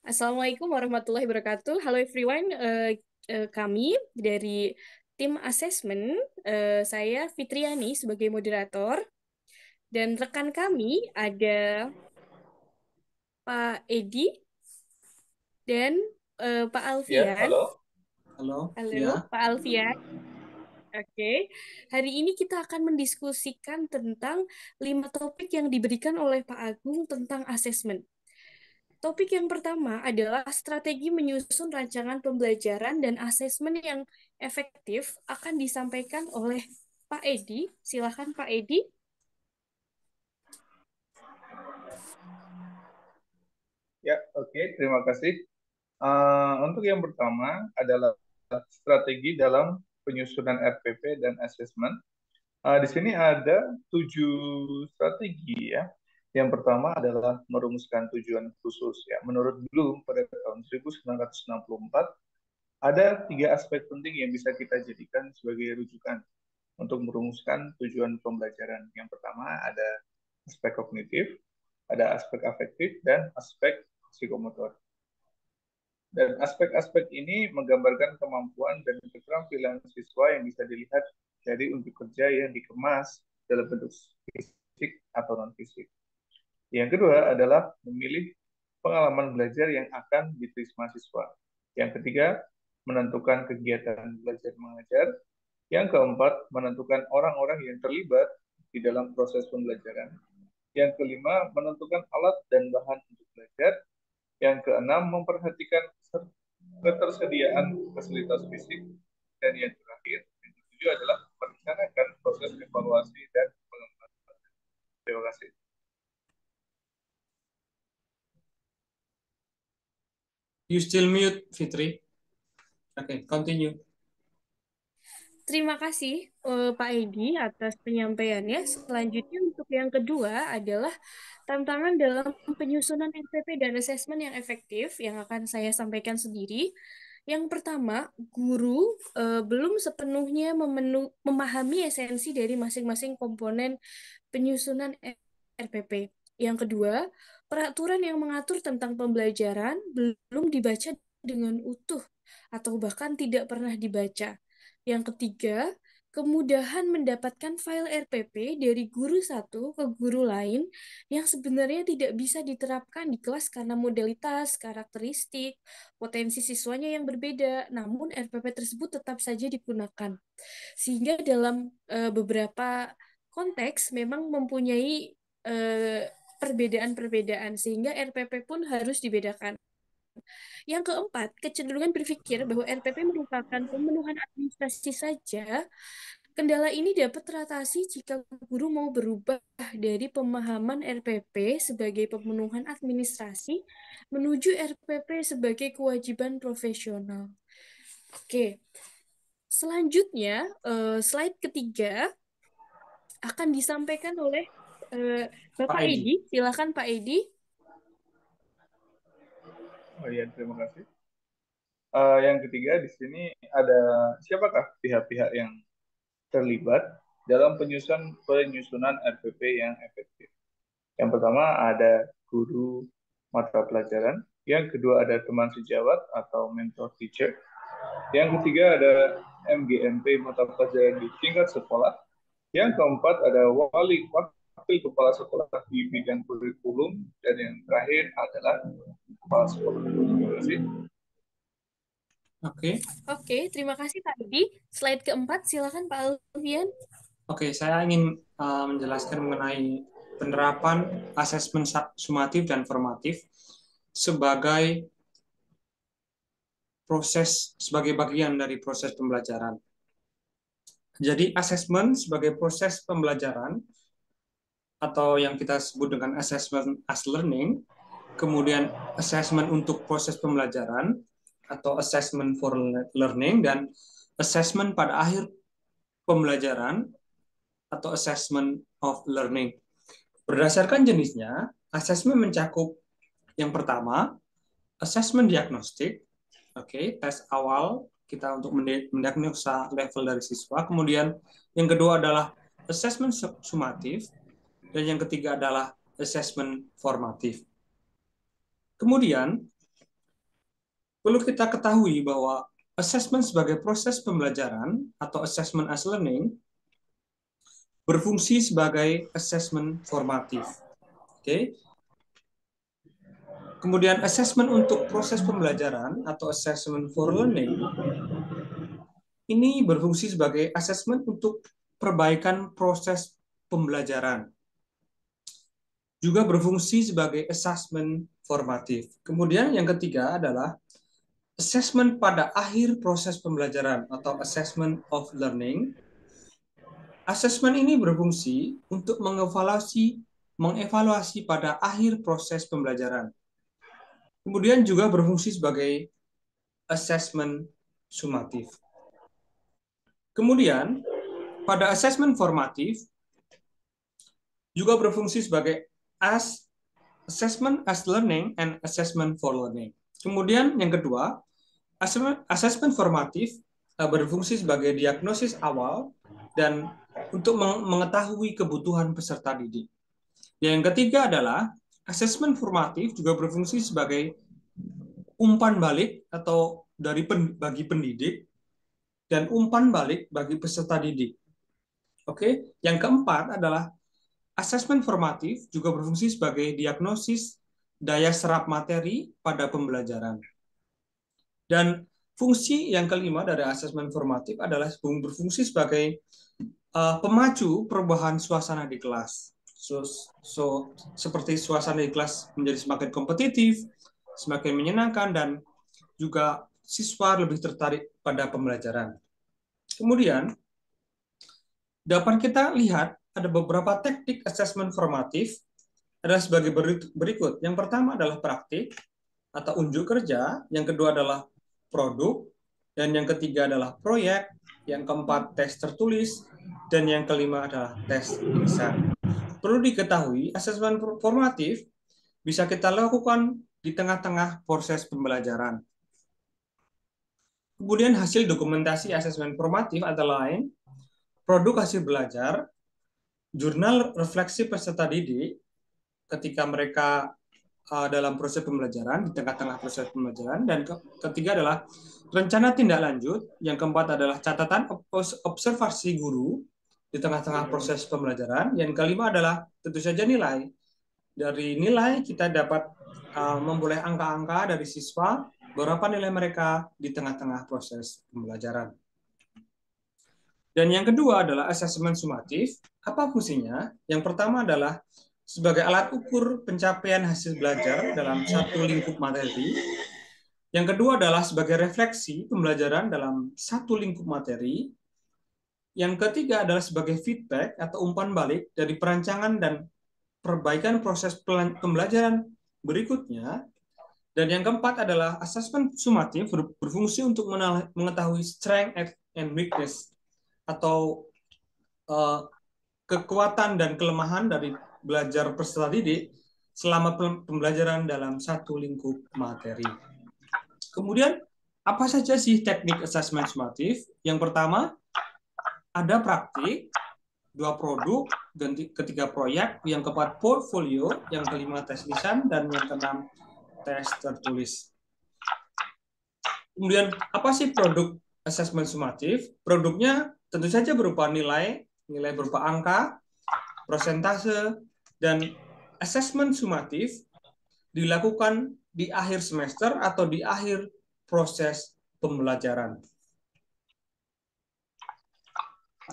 Assalamualaikum warahmatullahi wabarakatuh. Halo everyone, kami dari tim assessment, saya Fitriani sebagai moderator, dan rekan kami ada Pak Edi dan Pak Ya, Alfian. halo. Halo, Halo, ya. Pak Alfian. Oke, hari ini kita akan mendiskusikan tentang 5 topik yang diberikan oleh Pak Agung tentang assessment. Topik yang pertama adalah strategi menyusun rancangan pembelajaran dan asesmen yang efektif akan disampaikan oleh Pak Edi. Silakan Pak Edi. Ya, oke, terima kasih. Untuk yang pertama adalah strategi dalam penyusunan RPP dan asesmen. Di sini ada 7 strategi ya. Yang pertama adalah merumuskan tujuan khusus ya. Menurut Bloom pada tahun 1964 ada 3 aspek penting yang bisa kita jadikan sebagai rujukan untuk merumuskan tujuan pembelajaran. Yang pertama ada aspek kognitif, ada aspek afektif, dan aspek psikomotor. Dan aspek-aspek ini menggambarkan kemampuan dan keterampilan siswa yang bisa dilihat dari unjuk kerja yang dikemas dalam bentuk fisik atau non-fisik. Yang kedua adalah memilih pengalaman belajar yang akan diterima siswa. Yang ketiga, menentukan kegiatan belajar mengajar. Yang keempat, menentukan orang-orang yang terlibat di dalam proses pembelajaran. Yang kelima, menentukan alat dan bahan untuk belajar. Yang keenam, memperhatikan ketersediaan fasilitas fisik. Dan yang terakhir, yang ketujuh adalah merencanakan proses evaluasi dan pengembangan. Terima kasih. You still mute, Fitri. Oke, continue. Terima kasih Pak Edi atas penyampaiannya. Selanjutnya untuk yang kedua adalah tantangan dalam penyusunan RPP dan asesmen yang efektif yang akan saya sampaikan sendiri. Yang pertama, guru belum sepenuhnya memahami esensi dari masing-masing komponen penyusunan RPP. Yang kedua, peraturan yang mengatur tentang pembelajaran belum dibaca dengan utuh atau bahkan tidak pernah dibaca. Yang ketiga, kemudahan mendapatkan file RPP dari guru satu ke guru lain yang sebenarnya tidak bisa diterapkan di kelas karena modalitas, karakteristik, potensi siswanya yang berbeda, namun RPP tersebut tetap saja digunakan. Sehingga dalam beberapa konteks memang mempunyai perbedaan-perbedaan, sehingga RPP pun harus dibedakan. Yang keempat, kecenderungan berpikir bahwa RPP merupakan pemenuhan administrasi saja. Kendala ini dapat teratasi jika guru mau berubah dari pemahaman RPP sebagai pemenuhan administrasi menuju RPP sebagai kewajiban profesional. Oke, selanjutnya slide ketiga akan disampaikan oleh Pak Bapak Edi. Edi. Silakan Pak Edi. Oh iya, terima kasih. Yang ketiga di sini ada siapakah pihak-pihak yang terlibat dalam penyusunan RPP yang efektif. Yang pertama ada guru mata pelajaran, yang kedua ada teman sejawat atau mentor teacher, yang ketiga ada MGMP mata pelajaran di tingkat sekolah, yang keempat ada wakil kepala sekolah di bidang kurikulum, dan yang terakhir adalah kepala sekolah. Terima kasih. Oke, terima kasih Pak Edi. Slide keempat, silakan Pak Alfian. Oke, saya ingin menjelaskan mengenai penerapan asesmen sumatif dan formatif sebagai bagian dari proses pembelajaran. Jadi asesmen sebagai proses pembelajaran atau yang kita sebut dengan assessment as learning, kemudian assessment untuk proses pembelajaran atau assessment for learning, dan assessment pada akhir pembelajaran atau assessment of learning. Berdasarkan jenisnya, assessment mencakup yang pertama, assessment diagnostik, tes awal kita untuk mendiagnosa level dari siswa. Kemudian yang kedua adalah assessment sumatif, dan yang ketiga adalah assessment formatif. Kemudian perlu kita ketahui bahwa assessment sebagai proses pembelajaran atau assessment as learning berfungsi sebagai assessment formatif. Oke. Kemudian assessment untuk proses pembelajaran atau assessment for learning ini berfungsi sebagai assessment untuk perbaikan proses pembelajaran. Juga berfungsi sebagai assessment formatif. Kemudian yang ketiga adalah assessment pada akhir proses pembelajaran atau assessment of learning. Assessment ini berfungsi untuk mengevaluasi pada akhir proses pembelajaran. Kemudian juga berfungsi sebagai assessment sumatif. Kemudian pada assessment formatif juga berfungsi sebagai assessment as learning and assessment for learning. Kemudian yang kedua, assessment formatif berfungsi sebagai diagnosis awal dan untuk mengetahui kebutuhan peserta didik. Yang ketiga adalah assessment formatif juga berfungsi sebagai umpan balik atau bagi pendidik dan umpan balik bagi peserta didik. Oke, yang keempat adalah assessment formatif juga berfungsi sebagai diagnosis daya serap materi pada pembelajaran. Dan fungsi yang kelima dari assessment formatif adalah berfungsi sebagai pemacu perubahan suasana di kelas. Seperti suasana di kelas menjadi semakin kompetitif, semakin menyenangkan, dan juga siswa lebih tertarik pada pembelajaran. Kemudian, dapat kita lihat ada beberapa teknik assessment formatif adalah sebagai berikut. Yang pertama adalah praktik atau unjuk kerja, yang kedua adalah produk, dan yang ketiga adalah proyek, yang keempat tes tertulis, dan yang kelima adalah tes lisan. Perlu diketahui, asesmen formatif bisa kita lakukan di tengah-tengah proses pembelajaran. Kemudian hasil dokumentasi asesmen formatif adalah lain, produk hasil belajar, jurnal refleksi peserta didik ketika mereka dalam proses pembelajaran, di tengah-tengah proses pembelajaran, dan ketiga adalah rencana tindak lanjut, yang keempat adalah catatan observasi guru di tengah-tengah proses pembelajaran, yang kelima adalah tentu saja nilai. Dari nilai kita dapat memperoleh angka-angka dari siswa, berapa nilai mereka di tengah-tengah proses pembelajaran. Dan yang kedua adalah asesmen sumatif. Apa fungsinya? Yang pertama adalah sebagai alat ukur pencapaian hasil belajar dalam satu lingkup materi. Yang kedua adalah sebagai refleksi pembelajaran dalam satu lingkup materi. Yang ketiga adalah sebagai feedback atau umpan balik dari perancangan dan perbaikan proses pembelajaran berikutnya. Dan yang keempat adalah asesmen sumatif berfungsi untuk mengetahui strength and weakness atau kekuatan dan kelemahan dari belajar peserta didik selama pembelajaran dalam satu lingkup materi. Kemudian, apa saja sih teknik asesmen sumatif? Yang pertama, ada praktik, dua produk, dan ketiga proyek, yang keempat portfolio, yang kelima tes lisan, dan yang keenam tes tertulis. Kemudian, apa sih produk asesmen sumatif? Produknya tentu saja berupa nilai berupa angka, prosentase, dan asesmen sumatif dilakukan di akhir semester atau di akhir proses pembelajaran.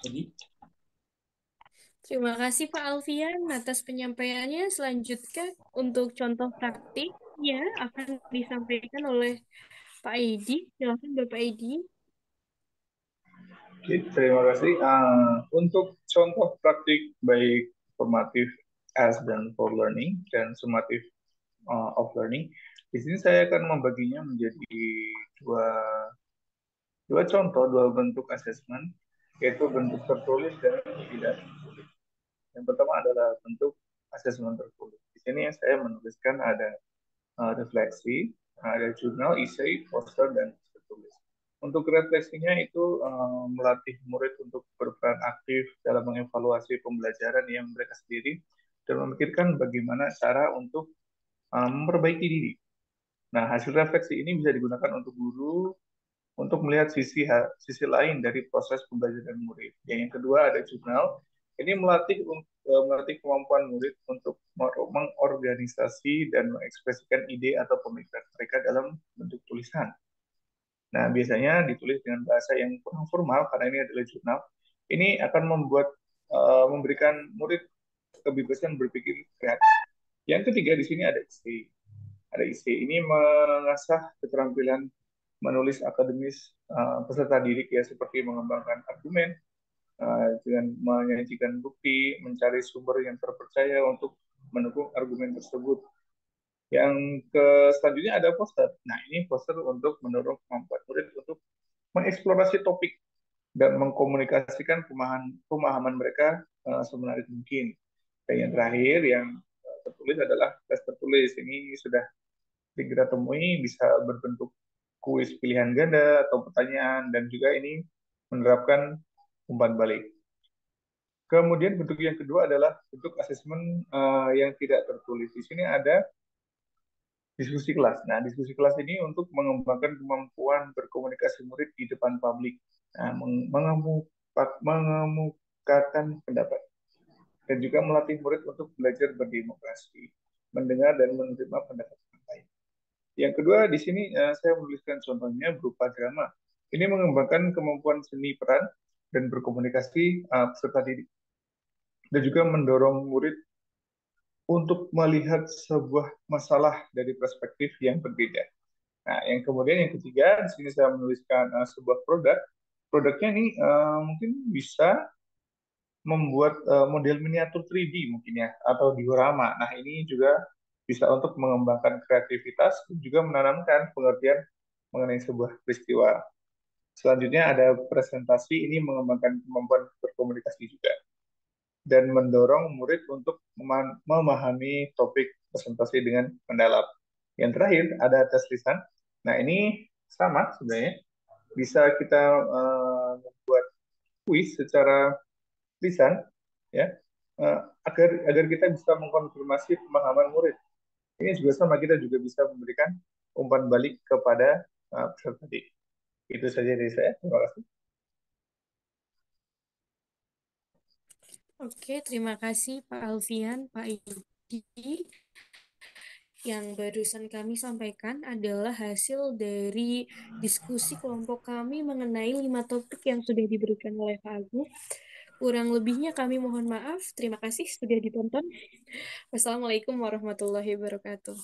Jadi, Terima kasih Pak Alfian atas penyampaiannya. Selanjutnya untuk contoh praktik ya akan disampaikan oleh Pak Edi. Silakan Bapak Edi. Oke, terima kasih. Untuk contoh praktik baik formatif as dan for learning dan sumatif of learning, di sini saya akan membaginya menjadi dua contoh, dua bentuk asesmen, yaitu bentuk tertulis dan tidak tertulis. Yang pertama adalah bentuk asesmen tertulis. Di sini saya menuliskan ada refleksi, ada jurnal, esai, poster, dan tertulis. Untuk refleksinya itu melatih murid untuk berperan aktif dalam mengevaluasi pembelajaran yang mereka sendiri dan memikirkan bagaimana cara untuk memperbaiki diri. Nah, hasil refleksi ini bisa digunakan untuk guru untuk melihat sisi lain dari proses pembelajaran murid. Yang kedua ada jurnal. Ini melatih kemampuan murid untuk mengorganisasi dan mengekspresikan ide atau pemikiran mereka dalam bentuk tulisan. Nah, biasanya ditulis dengan bahasa yang kurang formal karena ini adalah jurnal. Ini akan memberikan murid kebebasan berpikir kreatif. Yang ketiga di sini ada isi. Ada isi. Ini mengasah keterampilan menulis akademis peserta didik ya, seperti mengembangkan argumen dengan menyajikan bukti, mencari sumber yang terpercaya untuk mendukung argumen tersebut. Yang selanjutnya ada poster. Nah, ini poster untuk mendorong kemampuan murid untuk mengeksplorasi topik dan mengkomunikasikan pemahaman mereka semenarik mungkin. Dan yang terakhir yang tertulis adalah tes tertulis. Ini sudah kita temui, bisa berbentuk kuis pilihan ganda atau pertanyaan, dan juga ini menerapkan umpan balik. Kemudian bentuk yang kedua adalah bentuk asesmen yang tidak tertulis. Di sini ada diskusi kelas. Nah, diskusi kelas ini untuk mengembangkan kemampuan berkomunikasi murid di depan publik, nah, mengemukakan pendapat, dan juga melatih murid untuk belajar berdemokrasi, mendengar dan menerima pendapat orang lain. Yang kedua, di sini saya menuliskan contohnya berupa drama. Ini mengembangkan kemampuan seni peran dan berkomunikasi peserta didik, dan juga mendorong murid untuk melihat sebuah masalah dari perspektif yang berbeda. Nah, yang kemudian yang ketiga, di sini saya menuliskan sebuah produk. Produknya ini mungkin bisa membuat model miniatur 3D mungkin ya, atau diorama. Nah, ini juga bisa untuk mengembangkan kreativitas dan juga menanamkan pengertian mengenai sebuah peristiwa. Selanjutnya ada presentasi, ini mengembangkan kemampuan berkomunikasi juga dan mendorong murid untuk memahami topik presentasi dengan mendalam. Yang terakhir ada tes lisan. Nah, ini sama sebenarnya, bisa kita membuat kuis secara lisan ya, agar kita bisa mengkonfirmasi pemahaman murid. Ini juga sama, kita juga bisa memberikan umpan balik kepada peserta didik. Itu saja dari saya. Terima kasih. Oke, terima kasih Pak Alfian, Pak Edi. Yang barusan kami sampaikan adalah hasil dari diskusi kelompok kami mengenai 5 topik yang sudah diberikan oleh Pak Agus. Kurang lebihnya kami mohon maaf. Terima kasih sudah ditonton. Wassalamualaikum warahmatullahi wabarakatuh.